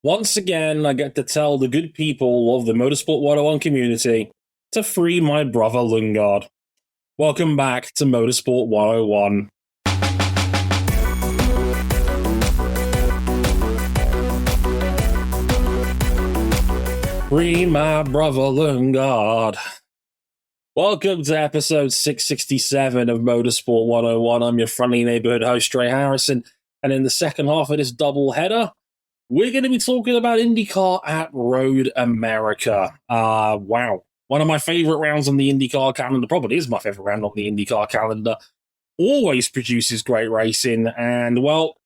Once again, I get to tell the good people of the Motorsport 101 community to free my brother Lundgaard. Welcome back to Motorsport 101. Free my brother Lundgaard. Welcome to episode 667 of Motorsport 101. I'm your friendly neighborhood host, Dre Harrison, and in the second half of this double header, we're going to be talking about IndyCar at Road America. Wow. One of my favorite rounds on the IndyCar calendar, probably is my favorite round on the IndyCar calendar. Always produces great racing, and well,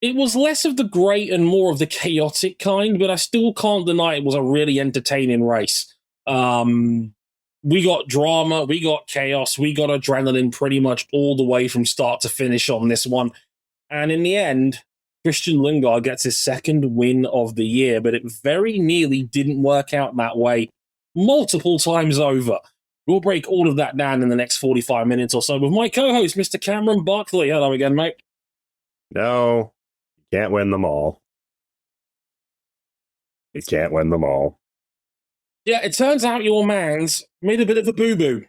it was less of the great and more of the chaotic kind, but I still can't deny it was a really entertaining race. We got drama, we got chaos, we got adrenaline pretty much all the way from start to finish on this one. And in the end, Christian Lundgaard gets his second win of the year, but it very nearly didn't work out that way multiple times over. We'll break all of that down in the next 45 minutes or so with my co-host, Mr. Cameron Barkley. Hello again, mate. No, you can't win them all. You can't win them all. Yeah, it turns out your man's made a bit of a boo-boo.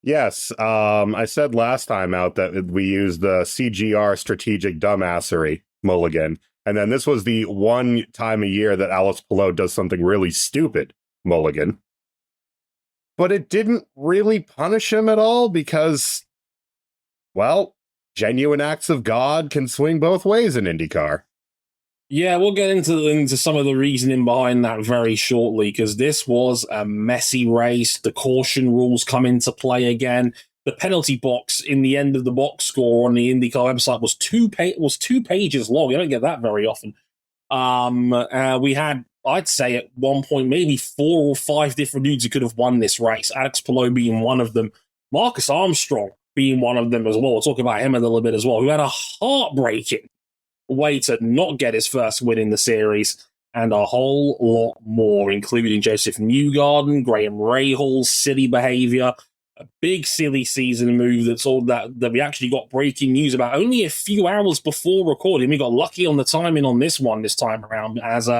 Yes, I said last time out that we used the CGR strategic dumbassery mulligan, and then this was the one time a year that Alex Palou does something really stupid mulligan. But it didn't really punish him at all because, well, genuine acts of God can swing both ways in IndyCar. Yeah, we'll get into some of the reasoning behind that very shortly, because this was a messy race. The caution rules come into play again. The penalty box in the end of the box score on the IndyCar website was two pages long. You don't get that very often. We had, I'd say at one point, maybe 4 or 5 different dudes who could have won this race. Alex Palou being one of them. Marcus Armstrong being one of them as well. We'll talk about him a little bit as well, who had a heartbreaking way to not get his first win in the series, and a whole lot more, including Joseph Newgarden, Graham Rahal's silly behavior, a big silly season move that we actually got breaking news about only a few hours before recording. We got lucky on the timing on this one this time around, as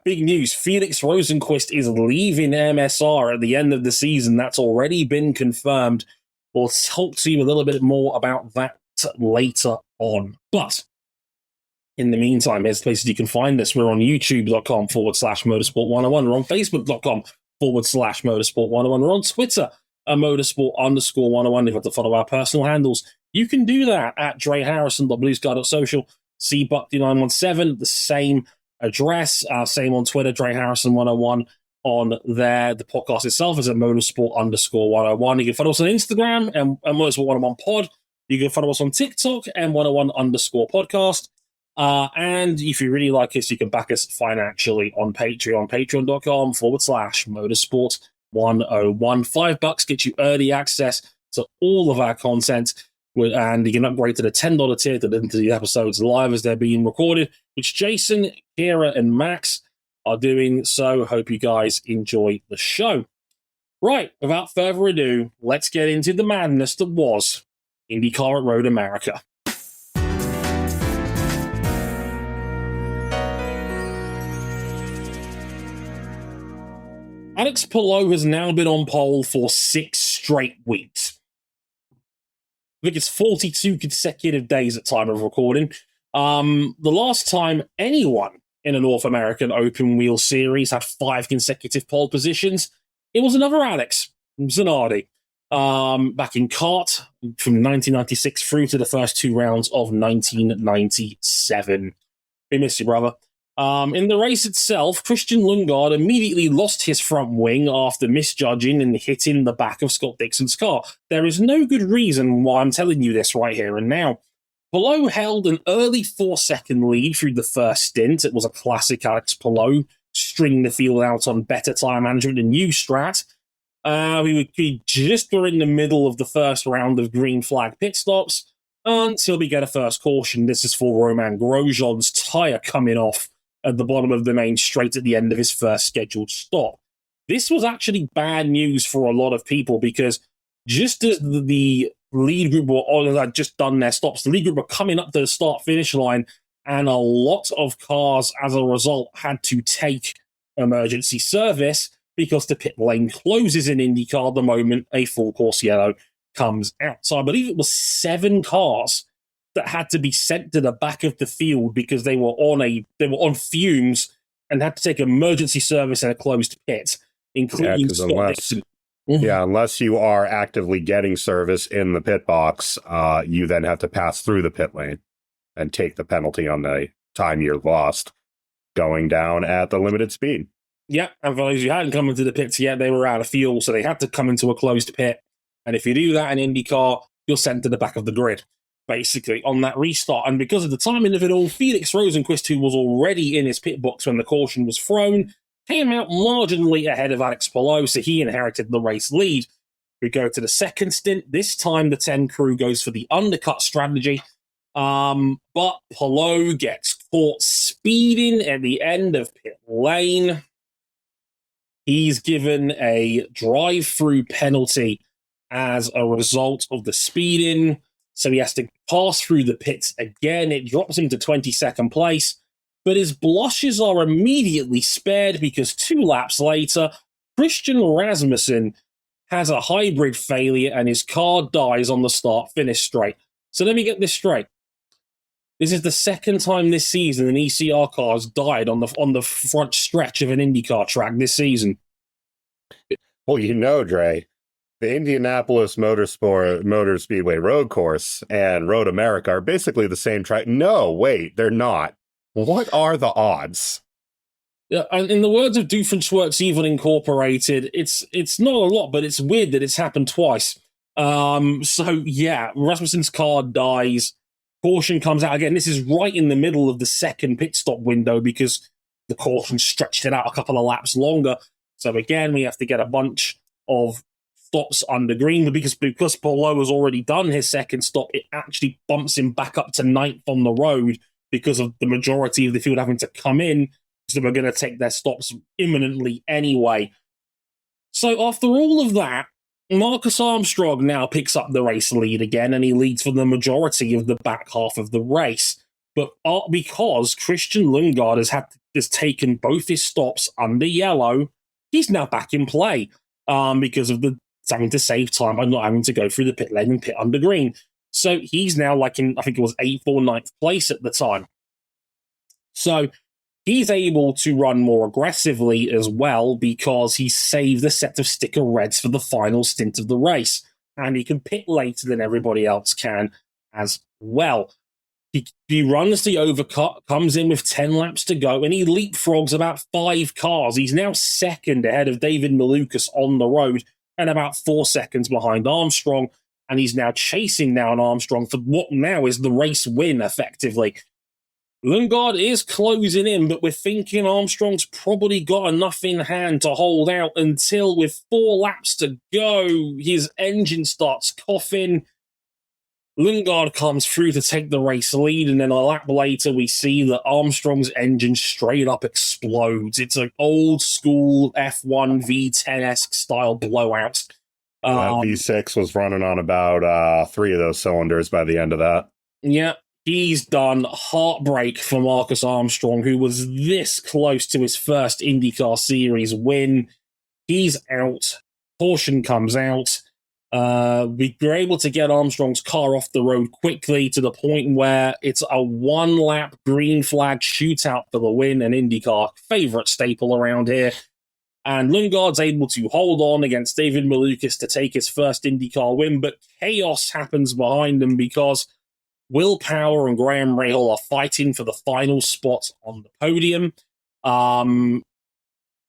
big news. Felix Rosenqvist is leaving MSR at the end of the season. That's already been confirmed. We'll talk to you a little bit more about that later on. But in the meantime, here's the places you can find us. We're on youtube.com/motorsport101. We're on facebook.com/motorsport101. We're on Twitter at motorsport_101. If you want to follow our personal handles, you can do that at dreharrison.bluesky.social, cbuck917, the same address, same on Twitter, dreharrison101 on there. The podcast itself is at motorsport_101. You can follow us on Instagram and motorsport101 pod. You can follow us on TikTok and 101_podcast. And if you really like us, you can back us financially on Patreon, patreon.com/motorsport101. $5 gets you early access to all of our content, and you can upgrade to the $10 tier to listen to the episodes live as they're being recorded, which Jason, Kira, and Max are doing. So hope you guys enjoy the show. Right, without further ado, let's get into the madness that was IndyCar at Road America. Alex Palou has now been on pole for 6 straight weeks. I think it's 42 consecutive days at time of recording. The last time anyone in a North American open wheel series had 5 consecutive pole positions, it was another Alex, Zanardi. Back in kart from 1996 through to the first 2 rounds of 1997. We miss you, brother. In the race itself, Christian Lundgaard immediately lost his front wing after misjudging and hitting the back of Scott Dixon's car. There is no good reason why I'm telling you this right here and now. Palou held an early 4-second lead through the first stint. It was a classic Alex Palou, string the field out on better time management and new strat. We just were in the middle of the first round of green flag pit stops until we get a first caution. This is for Romain Grosjean's tyre coming off at the bottom of the main straight at the end of his first scheduled stop. This was actually bad news for a lot of people because just as the lead group had just done their stops, the lead group were coming up to the start-finish line, and a lot of cars, as a result, had to take emergency service because the pit lane closes in IndyCar the moment a full course yellow comes out. So I believe it was 7 cars that had to be sent to the back of the field because they were on fumes and had to take emergency service in a closed pit, including Scott Dixon. Yeah, unless you are actively getting service in the pit box, you then have to pass through the pit lane and take the penalty on the time you're lost going down at the limited speed. Yeah, and for those who hadn't come into the pits yet, they were out of fuel, so they had to come into a closed pit. And if you do that in IndyCar, you're sent to the back of the grid, basically, on that restart. And because of the timing of it all, Felix Rosenqvist, who was already in his pit box when the caution was thrown, came out marginally ahead of Alex Palou, so he inherited the race lead. We go to the second stint. This time, the 10 crew goes for the undercut strategy. But Palou gets caught speeding at the end of pit lane. He's given a drive-through penalty as a result of the speeding. So he has to pass through the pits again. It drops him to 22nd place. But his blushes are immediately spared because 2 laps later, Christian Rasmussen has a hybrid failure and his car dies on the start-finish straight. So let me get this straight. This is the second time this season an ECR car has died on the front stretch of an IndyCar track this season. Well, you know, Dre, the Indianapolis Motor Speedway road course and Road America are basically the same track. No, wait, they're not. What are the odds? Yeah, and in the words of Doofenshmirtz Evil Incorporated, it's not a lot, but it's weird that it's happened twice. So yeah, Rasmussen's car dies. Caution comes out again. This is right in the middle of the second pit stop window because the caution stretched it out a couple of laps longer. So again, we have to get a bunch of stops under green. But because Palou has already done his second stop, it actually bumps him back up to 9th on the road because of the majority of the field having to come in. So we're going to take their stops imminently anyway. So after all of that, Marcus Armstrong now picks up the race lead again, and he leads for the majority of the back half of the race. But because Christian Lundgaard has taken both his stops under yellow, he's now back in play because of having to save time by not having to go through the pit lane and pit under green. So he's now I think it was 8th or 9th place at the time. So he's able to run more aggressively as well because he saved a set of sticker reds for the final stint of the race. And he can pit later than everybody else can as well. He runs the overcut, comes in with 10 laps to go, and he leapfrogs about 5 cars. He's now second ahead of David Malukas on the road and about 4 seconds behind Armstrong. And he's now chasing down Armstrong for what now is the race win, effectively. Lundgaard is closing in, but we're thinking Armstrong's probably got enough in hand to hold out until, with 4 laps to go, his engine starts coughing. Lundgaard comes through to take the race lead, and then a lap later we see that Armstrong's engine straight up explodes. It's an old school F1 V10-esque style blowout. That V6 was running on about 3 of those cylinders by the end of that. Yeah. He's done heartbreak for Marcus Armstrong, who was this close to his first IndyCar Series win. He's out. Caution comes out. We were able to get Armstrong's car off the road quickly to the point where it's a 1-lap green flag shootout for the win, an IndyCar favorite staple around here. And Lundgaard's able to hold on against David Malukas to take his first IndyCar win, but chaos happens behind him because Will Power and Graham Rahal are fighting for the final spot on the podium. Graham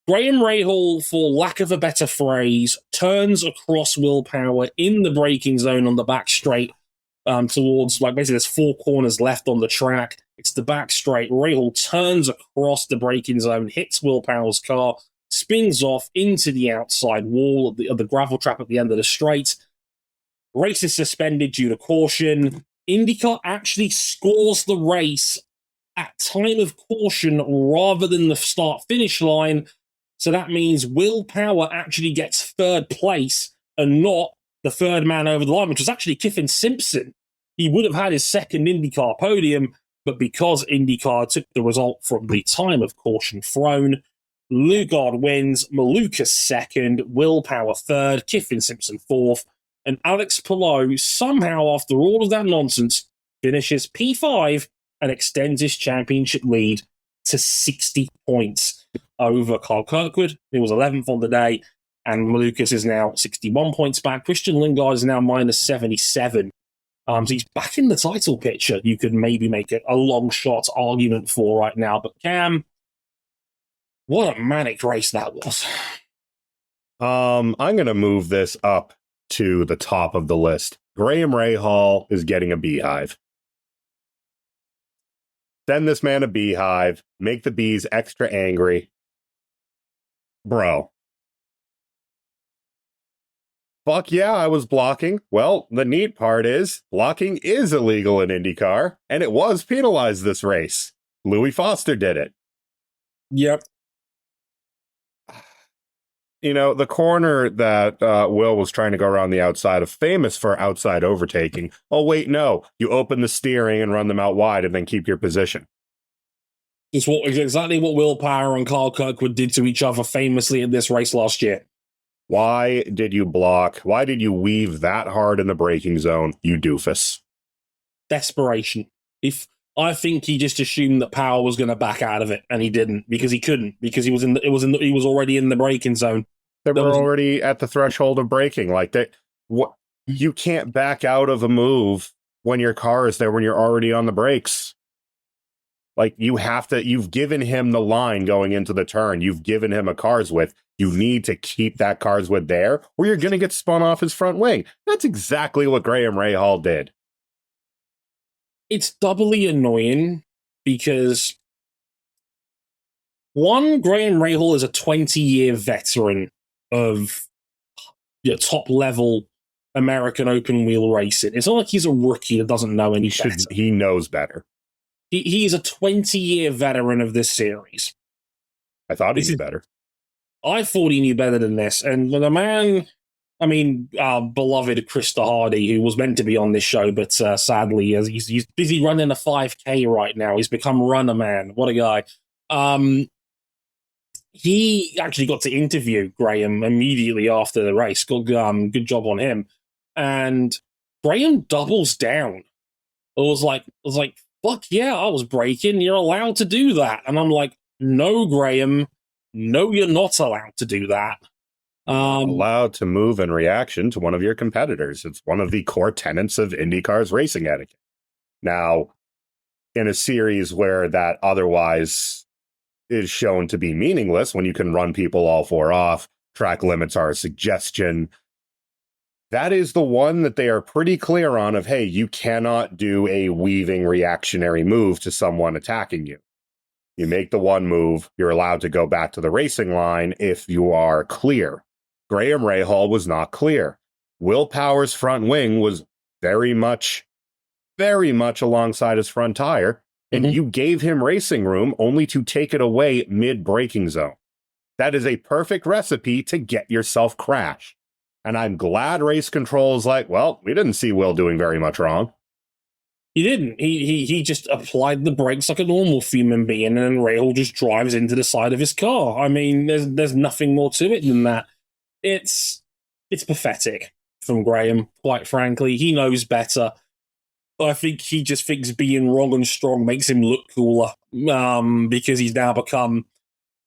Rahal, for lack of a better phrase, turns across Will Power in the braking zone on the back straight towards, basically there's 4 corners left on the track. It's the back straight. Rahal turns across the braking zone, hits Will Power's car, spins off into the outside wall of the gravel trap at the end of the straight. Race is suspended due to caution. IndyCar actually scores the race at time of caution rather than the start-finish line. So that means Will Power actually gets 3rd place and not the 3rd man over the line, which was actually Kiffin Simpson. He would have had his 2nd IndyCar podium, But because IndyCar took the result from the time of caution thrown, Lundgaard wins, Malukas second, Will Power third, Kiffin Simpson fourth, and Alex Palou somehow, after all of that nonsense, finishes P5 and extends his championship lead to 60 points over Carl Kirkwood, who was 11th on the day, and Malukas is now 61 points back. Christian Lundgaard is now minus 77. So he's back in the title picture. You could maybe make it a long shot argument for right now. But Cam, what a manic race that was. I'm going to move this up to the top of the list. Graham Rahal is getting a beehive. Send this man a beehive. Make the bees extra angry. Bro. Fuck yeah, I was blocking. Well, the neat part is, blocking is illegal in IndyCar, and it was penalized this race. Louis Foster did it. Yep. You know, the corner that Will was trying to go around the outside of, famous for outside overtaking. Oh, wait, no. You open the steering and run them out wide and then keep your position. It's exactly what Will Power and Carl Kirkwood did to each other famously in this race last year. Why did you block? Why did you weave that hard in the braking zone, you doofus? Desperation. I think he just assumed that Power was going to back out of it, and he didn't, because he couldn't, because he was already in the braking zone. They were already at the threshold of braking. Like that, what? You can't back out of a move when your car is there when you're already on the brakes. Like, you have to. You've given him the line going into the turn. You've given him a car's width. You need to keep that car's width there, or you're going to get spun off his front wing. That's exactly what Graham Rahal did. It's doubly annoying because, one, Graham Rahal is a 20-year veteran of top-level American open wheel racing. It's not like he's a rookie that doesn't know any better. He knows better. He is a 20-year veteran of this series. I thought he knew better. I thought he knew better than this. And the man, I mean, our beloved Krista Hardy, who was meant to be on this show, but sadly, he's busy running a 5K right now. He's become runner man. What a guy. He actually got to interview Graham immediately after the race. Good job on him. And Graham doubles down. It was like, fuck yeah, I was braking. You're allowed to do that. And I'm like, no, Graham. No, you're not allowed to do that. Allowed to move in reaction to one of your competitors. It's one of the core tenets of IndyCar's racing etiquette. Now, in a series where that otherwise is shown to be meaningless, when you can run people all four off, track limits are a suggestion, that is the one that they are pretty clear on of, hey, you cannot do a weaving reactionary move to someone attacking you. You make the one move, you're allowed to go back to the racing line if you are clear. Graham Rahal was not clear. Will Power's front wing was very much alongside his front tire, and you gave him racing room only to take it away mid-braking zone. That is a perfect recipe to get yourself crashed. And I'm glad race control is like, well, we didn't see Will doing very much wrong. He didn't. He just applied the brakes like a normal human being, and then Rahal just drives into the side of his car. I mean, there's nothing more to it than that. It's pathetic from Graham, quite frankly. He knows better. I think he just thinks being wrong and strong makes him look cooler, because he's now become...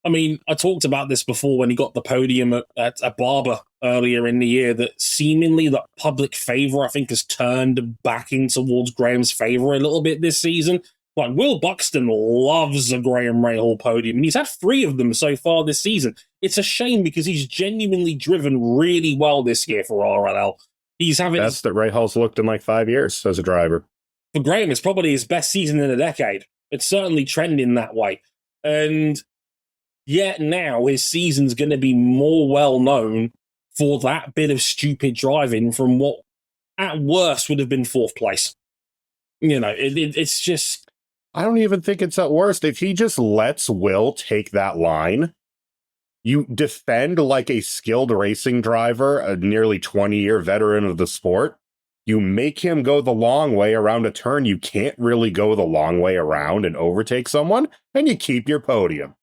I mean, I talked about this before when he got the podium at Barber earlier in the year, that seemingly the public favor, I think, has turned back in towards Graham's favor a little bit this season. Like, Will Buxton loves a Graham Rahal podium, and he's had 3 of them so far this season. It's a shame because he's genuinely driven really well this year for RLL. He's having... Best that Rahal's looked in like 5 years as a driver. For Graham, it's probably his best season in a decade. It's certainly trending that way. And yet now his season's going to be more well known for that bit of stupid driving from what at worst would have been 4th place. You know, it's just... I don't even think it's at worst. If he just lets Will take that line, you defend like a skilled racing driver, a nearly 20-year veteran of the sport, You make him go the long way around a turn you can't really go the long way around and overtake someone, and you keep your podium.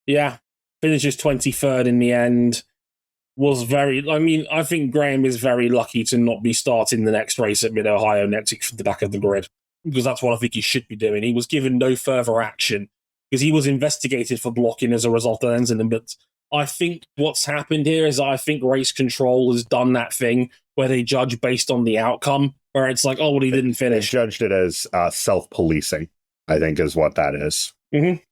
Yeah, finishes 23rd in the end. I think Graham is very lucky to not be starting the next race at Mid-Ohio next week from the back of the grid, because that's what I think he should be doing. He was given no further action because he was investigated for blocking as a result of the incident. But I think what's happened here is I think race control has done that thing where they judge based on the outcome, where it's like, oh, well, he didn't finish. They judged it as self-policing, I think is what that is. Mm-hmm.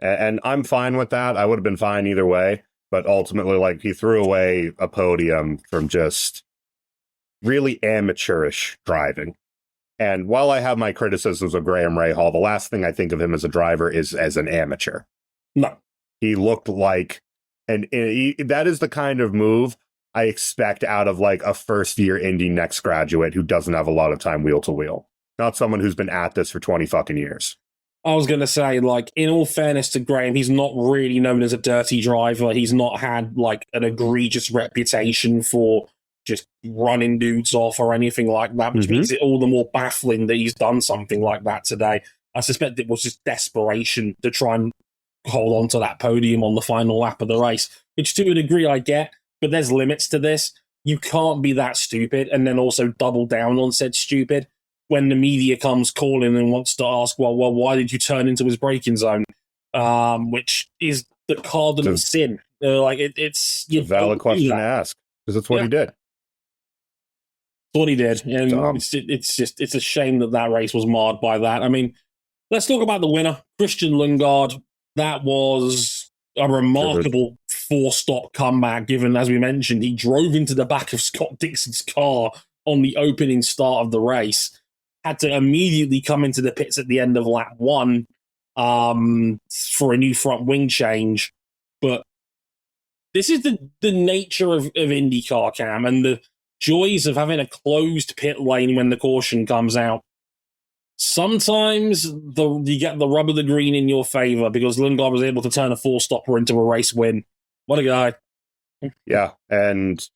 And I'm fine with that. I would have been fine either way. But ultimately, like, he threw away a podium from just really amateurish driving. And while I have my criticisms of Graham Rahal, the last thing I think of him as a driver is as an amateur. No. He looked like, that is the kind of move I expect out of like a first-year Indy Next graduate who doesn't have a lot of time wheel to wheel. Not someone who's been at this for 20 fucking years. I was going to say, like, in all fairness to Graham, he's not really known as a dirty driver. He's not had, like, an egregious reputation for just running dudes off or anything like that, which makes it all the more baffling that he's done something like that today. I suspect it was just desperation to try and hold on to that podium on the final lap of the race, which to a degree I get, but there's limits to this. You can't be that stupid and then also double down on said stupid when the media comes calling and wants to ask, well, why did you turn into his braking zone? Which is the cardinal sin. It's a valid question to ask, because it's what he did. It's what he did. And it's a shame that race was marred by that. I mean, let's talk about the winner, Christian Lundgaard. That was a remarkable four-stop comeback, given, as we mentioned, he drove into the back of Scott Dixon's car on the opening start of the race. Had to immediately come into the pits at the end of lap 1 for a new front wing change. But this is the nature of IndyCar, Cam, and the joys of having a closed pit lane when the caution comes out. Sometimes you get the rub of the green in your favor because Lundgaard was able to turn a four-stopper into a race win. What a guy. Yeah, and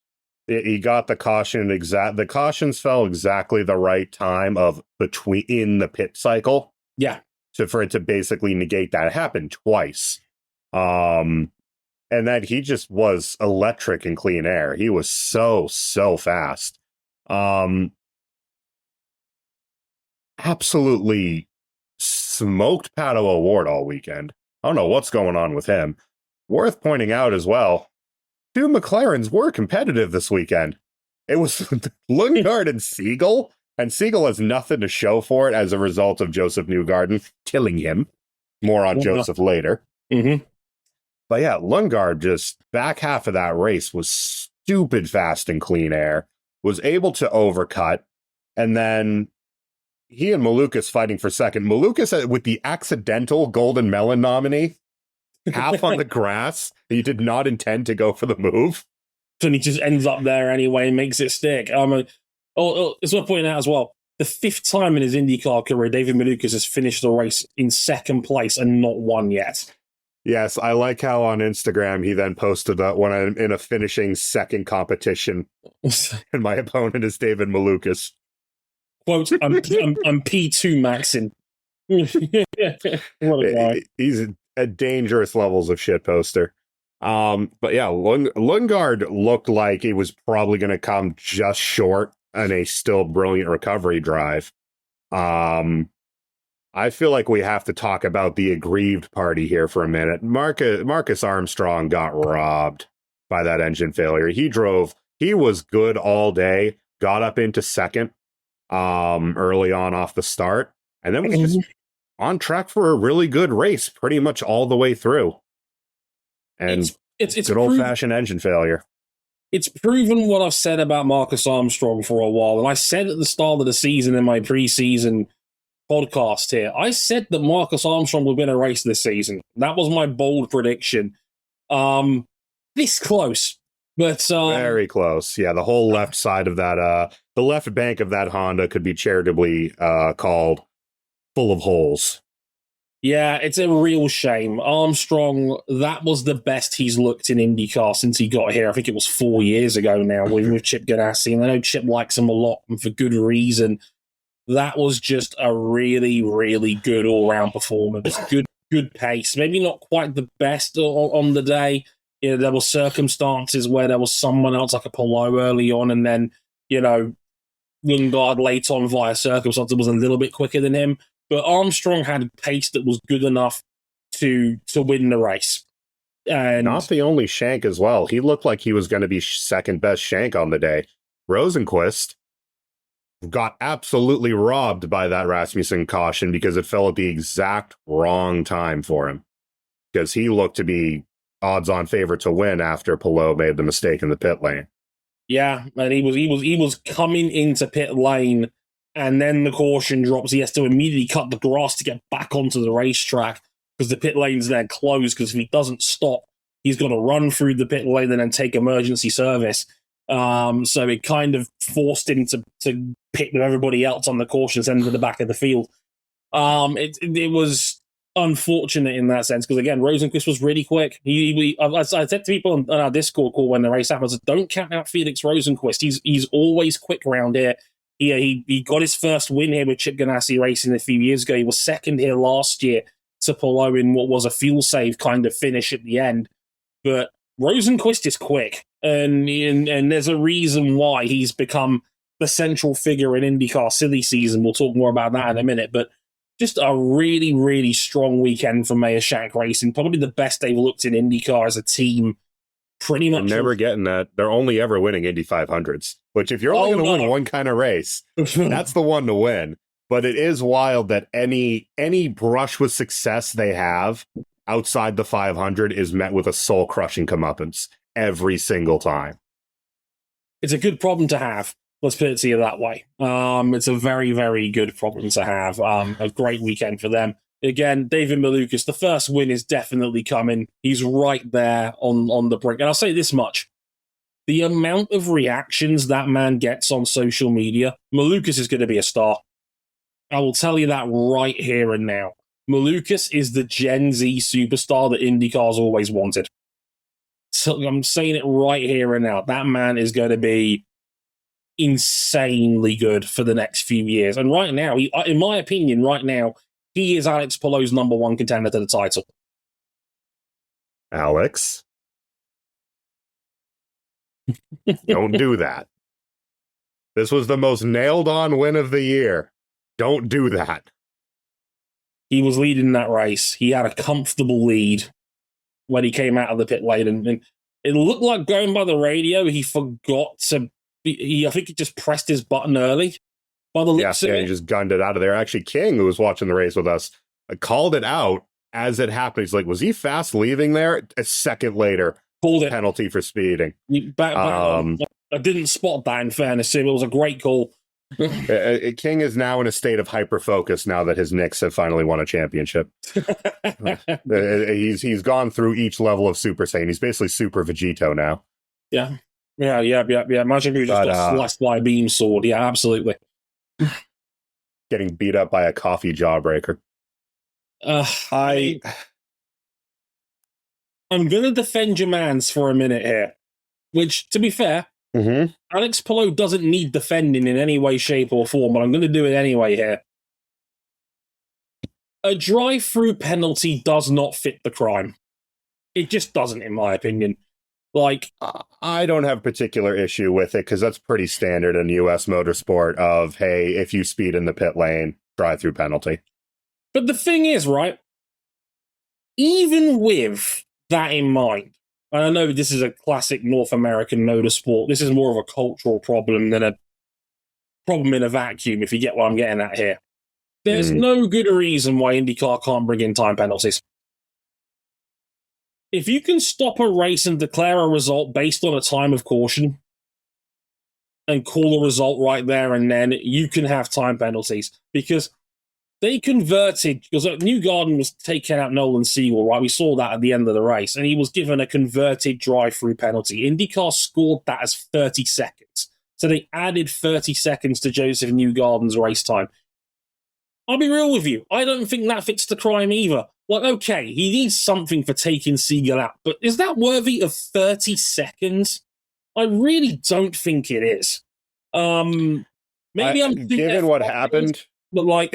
he got the caution the cautions fell exactly the right time in the pit cycle. Yeah. For it to basically negate that. It happened twice. And that he just was electric in clean air. He was so fast. Absolutely smoked Pato O'Ward all weekend. I don't know what's going on with him. Worth pointing out as well, 2 McLarens were competitive this weekend. It was Lundgaard and Siegel, and Siegel has nothing to show for it as a result of Joseph Newgarden killing him. More on Joseph later. Mm-hmm. But yeah, Lundgaard just back half of that race was stupid fast in clean air, was able to overcut, and then he and Malukas fighting for second. Malukas with the accidental Golden Melon nominee, half on the grass. He did not intend to go for the move. And he just ends up there anyway and makes it stick. It's worth pointing out as well, the 5th time in his IndyCar career, David Malukas has finished the race in second place and not won yet. Yes, I like how on Instagram he then posted that when I'm in a finishing second competition and my opponent is David Malukas. Quote, I'm P2 maxing. What a guy. He's at dangerous levels of shit poster. But yeah, Lundgaard looked like he was probably going to come just short on a still brilliant recovery drive. I feel like we have to talk about the aggrieved party here for a minute. Marcus Armstrong got robbed by that engine failure. He was good all day, got up into second early on off the start, and then was just on track for a really good race pretty much all the way through. And it's good old-fashioned engine failure. It's proven what I've said about Marcus Armstrong for a while, and I said at the start of the season in my preseason podcast here, I said that Marcus Armstrong would win a race this season. That was my bold prediction. This close, but very close. Yeah, the whole left side of that, the left bank of that Honda could be charitably called full of holes. Yeah, it's a real shame. Armstrong, that was the best he's looked in IndyCar since he got here. I think it was 4 years ago now with Chip Ganassi, and I know Chip likes him a lot and for good reason. That was just a really, really good all-round performance. Good pace. Maybe not quite the best on the day. You know, there were circumstances where there was someone else like a Palou early on, and then, you know, Lundgaard late on via circumstances was a little bit quicker than him. But Armstrong had pace that was good enough to win the race. And not the only Shank as well. He looked like he was going to be second best Shank on the day. Rosenqvist got absolutely robbed by that Rasmussen caution because it fell at the exact wrong time for him. Because he looked to be odds-on favorite to win after Palou made the mistake in the pit lane. Yeah, and he was coming into pit lane, and then the caution drops. He has to immediately cut the grass to get back onto the racetrack because the pit lane's then closed. Because if he doesn't stop, he's got to run through the pit lane and then take emergency service. So it kind of forced him to pit with everybody else on the cautions end of the back of the field. It was unfortunate in that sense because, again, Rosenqvist was really quick. I said to people on our Discord call when the race happened, I said, don't count out Felix Rosenqvist. He's always quick around here. He got his first win here with Chip Ganassi Racing a few years ago. He was second here last year to Palou in what was a fuel save kind of finish at the end. But Rosenqvist is quick, and there's a reason why he's become the central figure in IndyCar silly season. We'll talk more about that in a minute, but just a really, really strong weekend for Meyer Shank Racing. Probably the best they've looked in IndyCar as a team. Pretty much. They're never getting that. They're only ever winning Indy 500s, which if you're only going to win one kind of race, that's the one to win. But it is wild that any brush with success they have outside the 500 is met with a soul-crushing comeuppance every single time. It's a good problem to have. Let's put it to you that way. It's a very, very good problem to have. A great weekend for them. Again, David Malukas, the first win is definitely coming. He's right there on the brink. And I'll say this much. The amount of reactions that man gets on social media, Malukas is going to be a star. I will tell you that right here and now. Malukas is the Gen Z superstar that IndyCar's always wanted. So I'm saying it right here and now. That man is going to be insanely good for the next few years. And right now, in my opinion, right now, he is Alex Palou's number one contender to the title. Alex? Don't do that. This was the most nailed-on win of the year. Don't do that. He was leading that race. He had a comfortable lead when he came out of the pit lane. And it looked like going by the radio, he forgot to... I think he just pressed his button early. By the looks of it. He just gunned it out of there. Actually, King, who was watching the race with us, called it out as it happened. He's like, was he fast leaving there? A second later, called it. Penalty for speeding. I didn't spot that, in fairness. It was a great call. King is now in a state of hyper-focus now that his Knicks have finally won a championship. He's gone through each level of Super Saiyan. He's basically Super Vegito now. Yeah. Imagine if he just got sliced by a beam sword. Yeah, absolutely. Getting beat up by a coffee jawbreaker. I'm going to defend your mans for a minute here. Which, to be fair, Alex Palou doesn't need defending in any way, shape, or form, but I'm going to do it anyway here. A drive-through penalty does not fit the crime. It just doesn't, in my opinion. Like, I don't have particular issue with it because that's pretty standard in U.S. motorsport of, hey, if you speed in the pit lane, drive-through penalty. But the thing is, right, even with that in mind, and I know this is a classic North American motorsport, this is more of a cultural problem than a problem in a vacuum, if you get what I'm getting at here. There's no good reason why IndyCar can't bring in time penalties. If you can stop a race and declare a result based on a time of caution and call a result right there and then, you can have time penalties. Because they converted, because Newgarden was taking out Nolan Siegel, right? We saw that at the end of the race, and he was given a converted drive-through penalty. IndyCar scored that as 30 seconds. So they added 30 seconds to Joseph Newgarden's race time. I'll be real with you. I don't think that fits the crime either. Like, okay, he needs something for taking Siegel out, but is that worthy of 30 seconds? I really don't think it is. Maybe I'm given what happened, but like,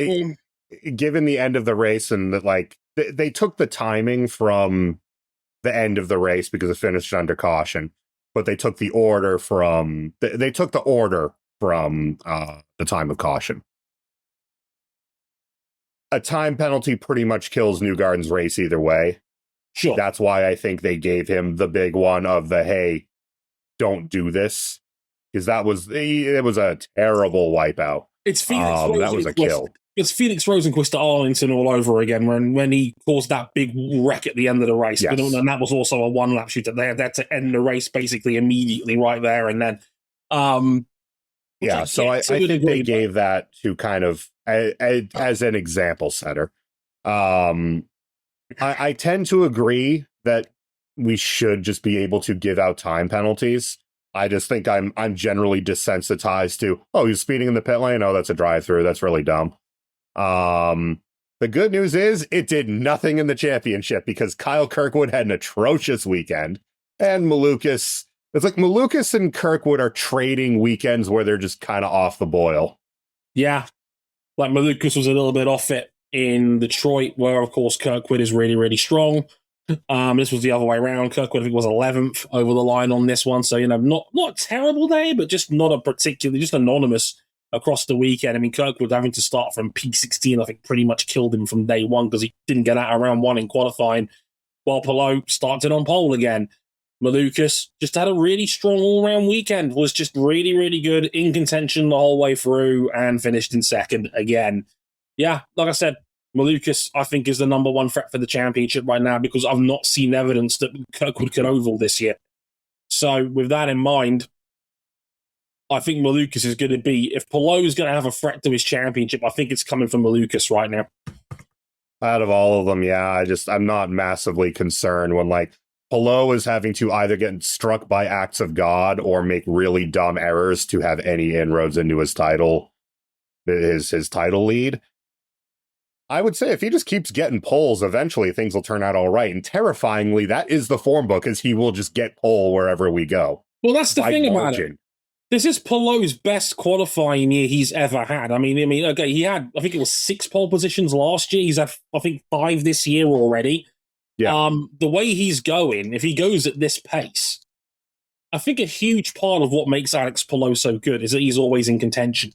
given the end of the race and that, like, they took the timing from the end of the race because it finished under caution, but they took the order from the time of caution. A time penalty pretty much kills Newgarden's race either way. Sure. That's why I think they gave him the big one of the, hey, don't do this. Because it was a terrible wipeout. It's Felix that was a kill. It's Felix Rosenqvist at Arlington all over again when he caused that big wreck at the end of the race. Yes. And that was also a one-lap shoot that they had to end the race basically immediately right there and then. Yeah, so I think they gave that to kind of as an example setter. I tend to agree that we should just be able to give out time penalties. I just think I'm generally desensitized to, oh, he's speeding in the pit lane. Oh, that's a drive-through. That's really dumb. The good news is it did nothing in the championship because Kyle Kirkwood had an atrocious weekend, and Malukas. It's like Malukas and Kirkwood are trading weekends where they're just kind of off the boil. Yeah. Like Malukas was a little bit off it in Detroit, where, of course, Kirkwood is really, really strong. This was the other way around. Kirkwood, I think, was 11th over the line on this one. So, not a terrible day, but just not a particularly, just anonymous across the weekend. I mean, Kirkwood having to start from P16, I think, pretty much killed him from day one because he didn't get out of round one in qualifying, while Palou started on pole again. Malukas just had a really strong all-round weekend, was just really, really good, in contention the whole way through, and finished in second again. Yeah, like I said, Malukas, I think, is the number one threat for the championship right now because I've not seen evidence that Kirkwood can oval this year. So with that in mind, I think Malukas is going to be, if Palou is going to have a threat to his championship, I think it's coming from Malukas right now. Out of all of them, yeah, I'm not massively concerned when, like, Palou is having to either get struck by acts of God or make really dumb errors to have any inroads into his title lead. I would say if he just keeps getting poles, eventually things will turn out all right. And terrifyingly, that is the form book, as he will just get pole wherever we go. Well, that's the thing about it. This is Palou's best qualifying year he's ever had. I mean, okay, he had, I think it was 6 pole positions last year. He's had, I think, 5 this year already. Yeah. The way he's going, if he goes at this pace, I think a huge part of what makes Alex Palou so good is that he's always in contention.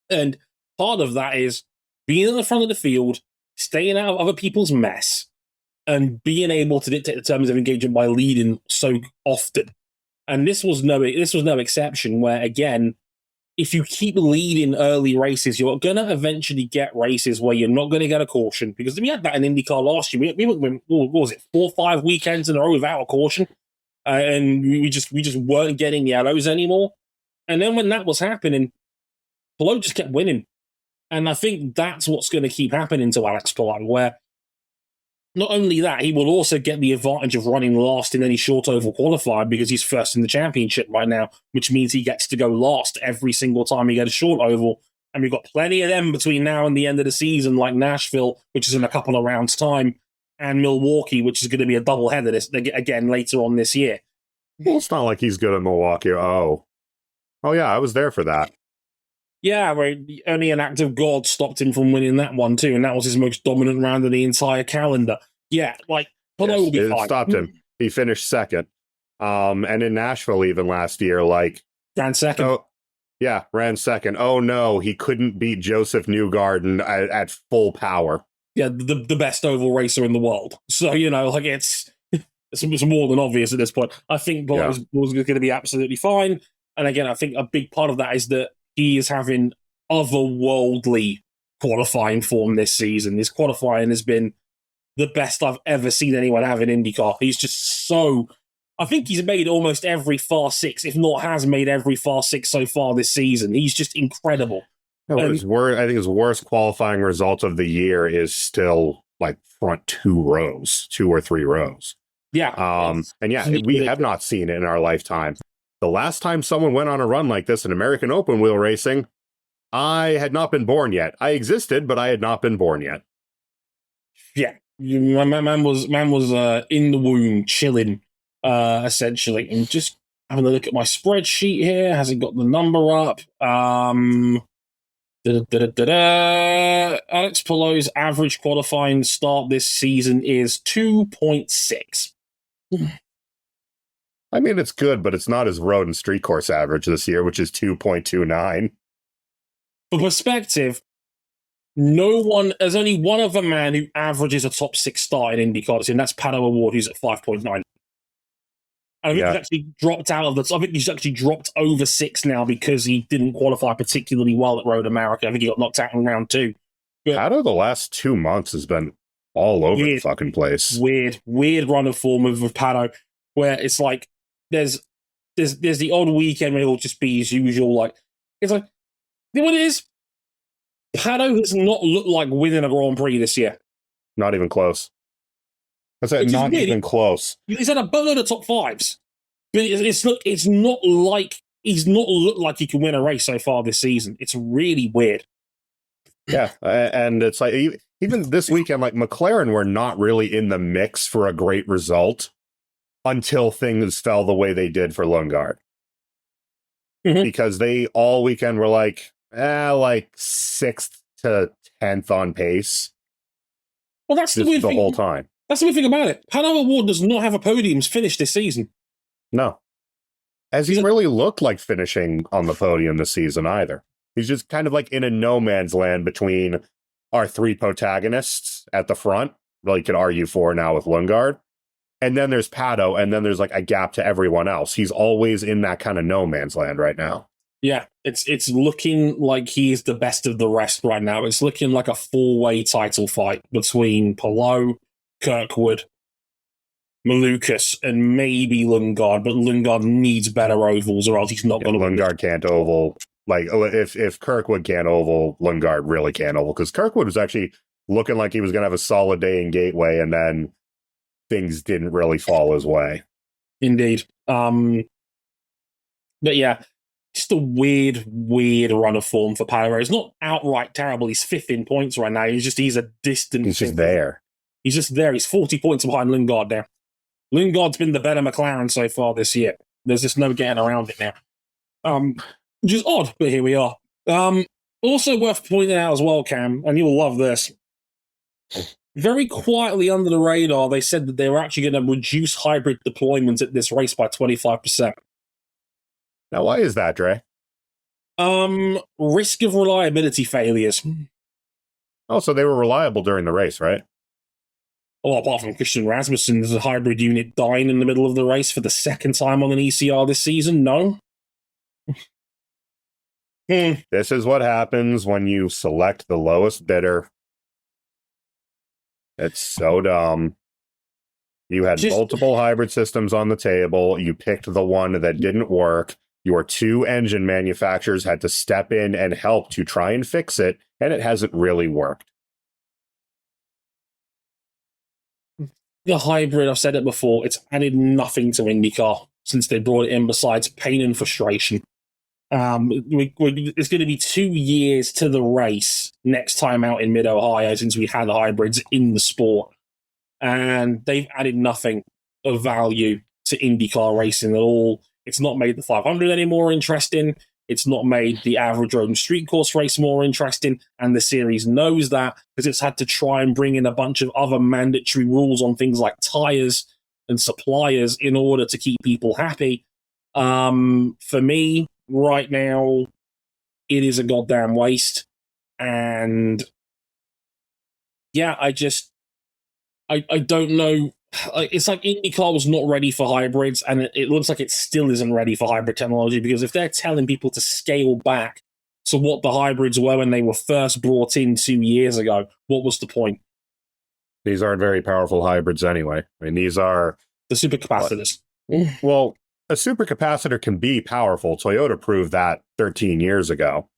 And part of that is being in the front of the field, staying out of other people's mess, and being able to dictate the terms of engagement by leading so often. And this was no exception, where, again, if you keep leading early races, you're going to eventually get races where you're not going to get a caution. Because we had that in IndyCar last year. We went, what was it, 4 or 5 weekends in a row without a caution. And we just weren't getting yellows anymore. And then when that was happening, Palou just kept winning. And I think that's what's going to keep happening to Alex Palou, where not only that, he will also get the advantage of running last in any short oval qualifier because he's first in the championship right now, which means he gets to go last every single time he gets a short oval. And we've got plenty of them between now and the end of the season, like Nashville, which is in a couple of rounds' time, and Milwaukee, which is going to be a doubleheader again later on this year. Well, it's not like he's good at Milwaukee. Oh, yeah, I was there for that. Yeah, where only an act of God stopped him from winning that one too, and that was his most dominant round of the entire calendar. Yeah, like, Palou will be fine. It stopped him. He finished second. And in Nashville even last year, like... Ran second. Oh, yeah, ran second. Oh no, he couldn't beat Joseph Newgarden at full power. Yeah, the best oval racer in the world. So, like, it's more than obvious at this point. I think Palou was going to be absolutely fine. And again, I think a big part of that is that he is having otherworldly qualifying form this season. His qualifying has been the best I've ever seen anyone have in IndyCar. He's just so... I think he's made almost every Fast 6, if not has made every Fast 6 so far this season. He's just incredible. I think his worst qualifying result of the year is still like front 2 or 3 rows. Yeah. And yeah, we have not seen it in our lifetime. The last time someone went on a run like this in American Open wheel racing, I had not been born yet. I existed, but I had not been born yet. Yeah, my man was in the womb, chilling, essentially, and just having a look at my spreadsheet here. Has it got the number up? Alex Palou's average qualifying start this season is 2.6. I mean, it's good, but it's not his road and street course average this year, which is 2.29. For perspective, there's only one other man who averages a top 6 start in IndyCar, and that's Palou Award, who's at 5.9. And I think he's actually dropped out of I think he's actually dropped over 6 now because he didn't qualify particularly well at Road America. I think he got knocked out in round 2. But Palou the last 2 months has been all over the fucking place. Weird run of form with Palou, where it's like there's the odd weekend where he'll just be his usual, like, it's like, you know what it is? Palou has not looked like winning a Grand Prix this year. Not even close. I said not even close. He's had a boatload of top 5s, but it's not like he's not looked like he can win a race so far this season. It's really weird. Yeah, and it's like even this weekend, like McLaren were not really in the mix for a great result until things fell the way they did for Lundgaard. Because they all weekend were like 6th to 10th on pace. Well, that's the weird thing. Whole time. That's the weird thing about it. Palou Award does not have a podiums finish this season. No. As he really looked like finishing on the podium this season either. He's just kind of like in a no man's land between our 3 protagonists at the front, really could argue 4 now with Lundgaard. And then there's Palou, and then there's like a gap to everyone else. He's always in that kind of no man's land right now. Yeah, it's looking like he's the best of the rest right now. It's looking like a 4-way title fight between Palou, Kirkwood, Malukas, and maybe Lundgaard. But Lundgaard needs better ovals, or else he's not going to win. Lundgaard can't oval. Like, if Kirkwood can't oval, Lundgaard really can't oval. Because Kirkwood was actually looking like he was going to have a solid day in Gateway, and then things didn't really fall his way. Indeed. But yeah, just a weird run of form for Palou. It's not outright terrible. He's 5th in points right now. He's a distant. He's just there. He's just there. He's 40 points behind Lundgaard now. Lundgaard's been the better McLaren so far this year. There's just no getting around it now. Which is odd, but here we are. Also worth pointing out as well, Cam, and you'll love this. Very quietly under the radar, they said that they were actually going to reduce hybrid deployments at this race by 25%. Now, why is that, Dre? Risk of reliability failures. Oh, so they were reliable during the race, right? Well, apart from Christian Rasmussen, there's a hybrid unit dying in the middle of the race for the 2nd time on an ECR this season. No. This is what happens when you select the lowest bidder. It's so dumb. You had multiple hybrid systems on the table. You picked the one that didn't work. Your 2 engine manufacturers had to step in and help to try and fix it, and it hasn't really worked. The hybrid, I've said it before, it's added nothing to IndyCar since they brought it in besides pain and frustration. It's going to be 2 years to the race next time out in mid-Ohio since we had hybrids in the sport. And they've added nothing of value to IndyCar racing at all. It's not made the 500 any more interesting. It's not made the average road and street course race more interesting. And the series knows that because it's had to try and bring in a bunch of other mandatory rules on things like tires and suppliers in order to keep people happy. For me, right now, it is a goddamn waste. And yeah, I don't know. It's like IndyCar was not ready for hybrids, and it looks like it still isn't ready for hybrid technology, because if they're telling people to scale back to what the hybrids were when they were first brought in 2 years ago, what was the point? These aren't very powerful hybrids anyway. I mean, these are the supercapacitors. Well, a supercapacitor can be powerful. Toyota proved that 13 years ago.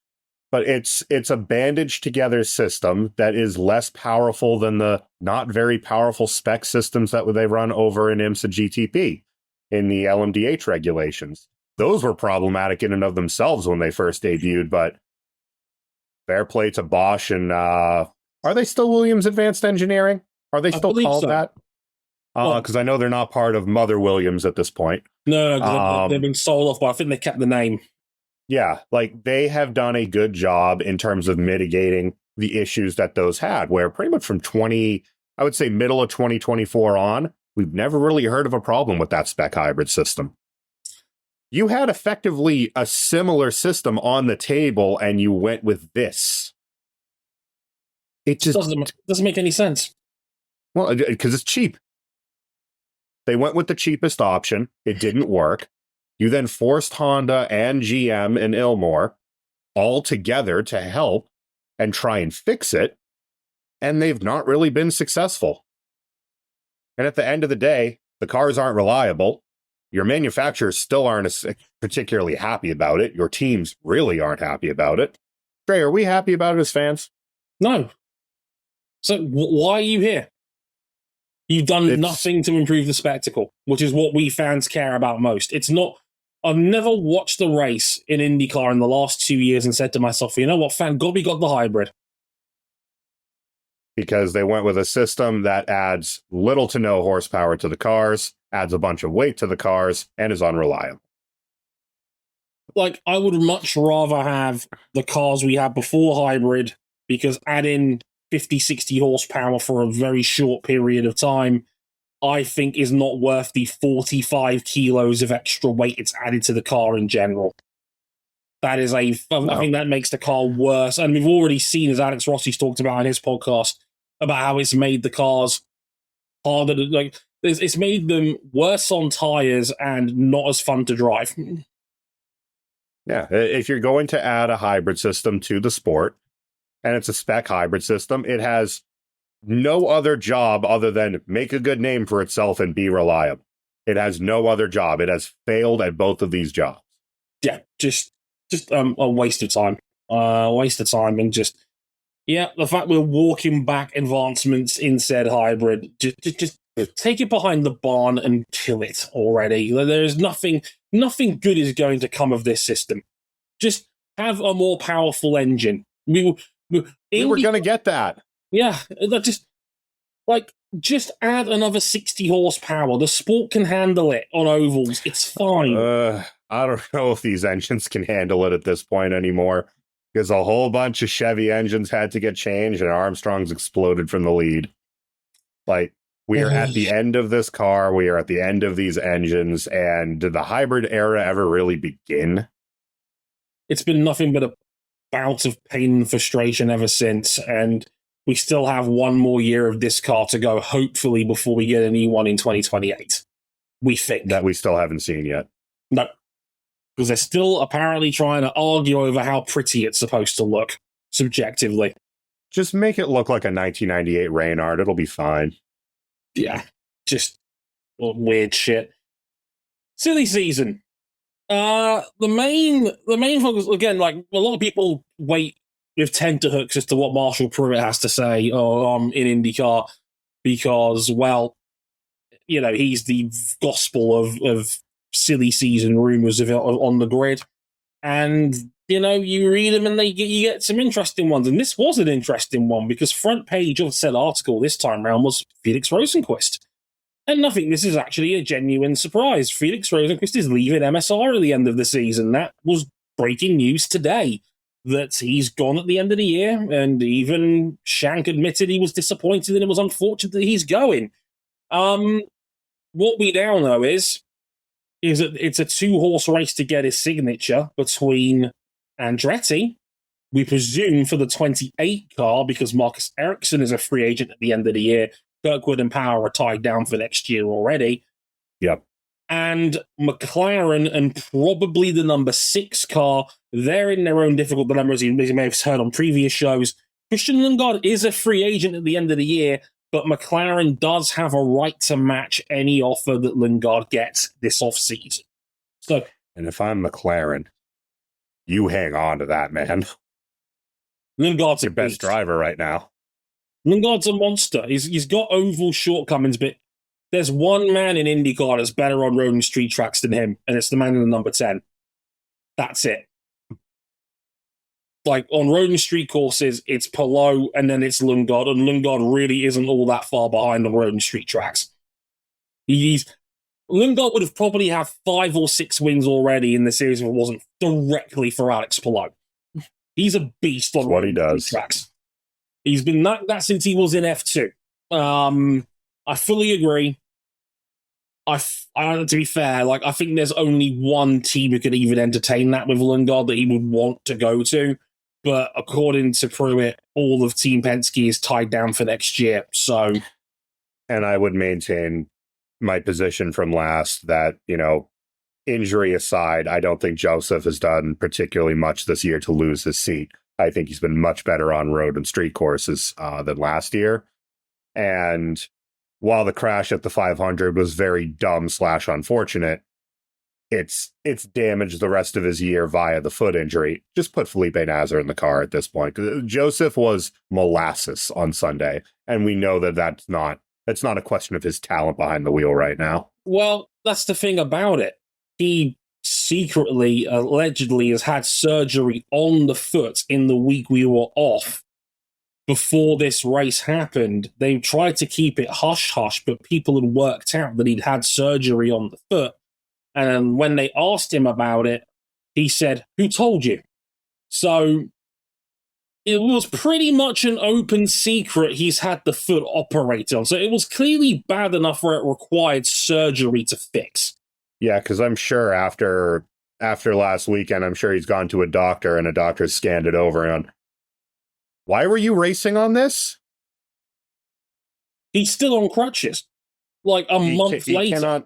But it's a bandaged together system that is less powerful than the not very powerful spec systems that they run over in IMSA GTP in the LMDH regulations. Those were problematic in and of themselves when they first debuted, but fair play to Bosch and are they still Williams Advanced Engineering? Are they still called so. that? Because I know they're not part of Mother Williams at this point. No, because they've been sold off, but I think they kept the name. Yeah, like they have done a good job in terms of mitigating the issues that those had, where pretty much from I would say middle of 2024 on, we've never really heard of a problem with that spec hybrid system. You had effectively a similar system on the table and you went with this. It just doesn't make any sense. Well, because it's cheap. They went with the cheapest option. It didn't work. You then forced Honda and GM and Ilmor all together to help and try and fix it. And they've not really been successful. And at the end of the day, the cars aren't reliable. Your manufacturers still aren't particularly happy about it. Your teams really aren't happy about it. Dre, are we happy about it as fans? No. So why are you here? You've done nothing to improve the spectacle, which is what we fans care about most. It's not... I've never watched a race in IndyCar in the last 2 years and said to myself, you know what, thank God we got the hybrid. Because they went with a system that adds little to no horsepower to the cars, adds a bunch of weight to the cars, and is unreliable. Like, I would much rather have the cars we had before hybrid, because adding 50, 60 horsepower for a very short period of time, I think is not worth the 45 kilos of extra weight it's added to the car in general. That is I think that makes the car worse. And we've already seen, as Alex Rossi's talked about in his podcast, about how it's made the cars harder to, like, it's made them worse on tires and not as fun to drive. Yeah, if you're going to add a hybrid system to the sport, and it's a spec hybrid system, it has no other job other than make a good name for itself and be reliable. It has no other job. It has failed at both of these jobs. Yeah, just a waste of time. And just, yeah, the fact we're walking back advancements in said hybrid, just take it behind the barn and kill it already. There's nothing good is going to come of this system. Just have a more powerful engine. We were going to get that. Yeah, just add another 60 horsepower. The sport can handle it on ovals. It's fine. I don't know if these engines can handle it at this point anymore, because a whole bunch of Chevy engines had to get changed and Armstrong's exploded from the lead. Like, we are at the end of this car. We are at the end of these engines. And did the hybrid era ever really begin? It's been nothing but a bout of pain and frustration ever since. And we still have one more year of this car to go, hopefully, before we get an E1 in 2028. We think. That we still haven't seen yet. No. Because they're still apparently trying to argue over how pretty it's supposed to look, subjectively. Just make it look like a 1998 Reynard. It'll be fine. Yeah. Just weird shit. Silly season. The main focus, again, like, a lot of people wait with tenterhooks as to what Marshall Pruitt has to say in IndyCar, because, well, you know, he's the gospel of silly season rumors on the grid. And, you know, you read them and you get some interesting ones. And this was an interesting one, because front page of said article this time around was Felix Rosenqvist. And I think this is actually a genuine surprise. Felix Rosenqvist is leaving MSR at the end of the season. That was breaking news today, that he's gone at the end of the year. And even Shank admitted he was disappointed and it was unfortunate that he's going. What we now know is that it's a 2-horse race to get his signature between Andretti, we presume for the 28 car, because Marcus Ericsson is a free agent at the end of the year. Kirkwood and Power are tied down for next year already. Yep. And McLaren and probably the number 6 car, they're in their own difficult dilemmas, as you may have heard on previous shows. Christian Lundgaard is a free agent at the end of the year, but McLaren does have a right to match any offer that Lundgaard gets this offseason. So, and if I'm McLaren, you hang on to that, man. Lundgaard's your best driver right now. Lundgaard's a monster. He's got oval shortcomings, but there's one man in IndyCar that's better on road and street tracks than him, and it's the man in the number 10. That's it. Like on road and street courses, it's Palou and then it's Lundgaard, and Lundgaard really isn't all that far behind on road and street tracks. Lundgaard would have probably had 5 or 6 wins already in the series if it wasn't directly for Alex Palou. He's a beast on what he does. Tracks. He's been that since he was in F2. I fully agree. To be fair, like I think there's only one team who could even entertain that with Lundgaard that he would want to go to. But according to Pruitt, all of Team Penske is tied down for next year. So, and I would maintain my position from last that, injury aside, I don't think Joseph has done particularly much this year to lose his seat. I think he's been much better on road and street courses than last year. And while the crash at the 500 was very dumb / unfortunate, it's damaged the rest of his year via the foot injury. Just put Felipe Nasr in the car at this point. Joseph was molasses on Sunday, and we know that's not a question of his talent behind the wheel right now. Well, that's the thing about it. He secretly, allegedly, has had surgery on the foot in the week we were off. Before this race happened, they tried to keep it hush-hush, but people had worked out that he'd had surgery on the foot. And when they asked him about it, he said, "Who told you?" So it was pretty much an open secret he's had the foot operated on. So it was clearly bad enough where it required surgery to fix. Yeah, because I'm sure after last weekend, I'm sure he's gone to a doctor and a doctor scanned it over and, why were you racing on this? He's still on crutches. Like a month later.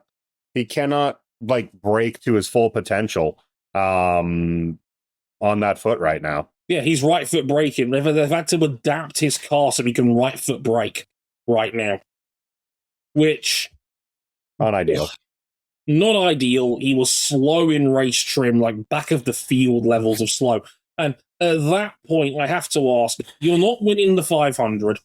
He cannot break to his full potential on that foot right now. Yeah, he's right foot braking. They've had to adapt his car so he can right foot brake right now. Which... not ideal. Not ideal. He was slow in race trim, like back of the field levels of slow. And at that point, I have to ask, you're not winning the 500.